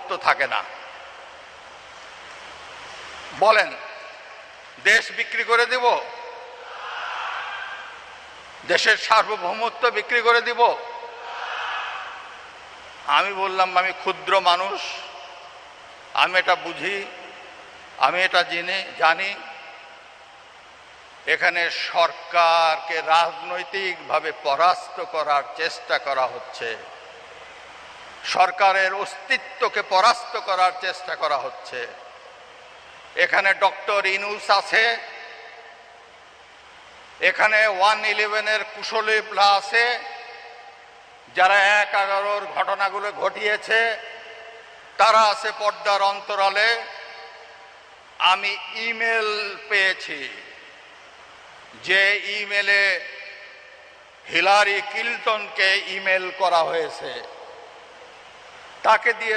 সার্বভৌমত্ব থাকে না। বলেন, দেশ বিক্রি করে দিব? দেশের সার্বভৌমত্ব বিক্রি করে দিব? আমি বললাম, আমি ক্ষুদ্র মানুষ, আমি এটা বুঝি, আমি এটা জানি এখানে সরকারকে রাজনৈতিকভাবে পরাস্ত করার চেষ্টা করা হচ্ছে, সরকারের অস্তিত্বকে পরাস্ত করার চেষ্টা করা হচ্ছে। এখানে ডক্টর ইউনূস আছে, এখানে 111-এর কুশলীরা আছে, যারা ১/১১-র ঘটনাগুলো ঘটিয়েছে তারা আছে পর্দার অন্তরালে। আমি ইমেল পেয়েছি, যে ইমেলে হিলারি ক্লিনটনকে ইমেল করা হয়েছে, তাকে দিয়ে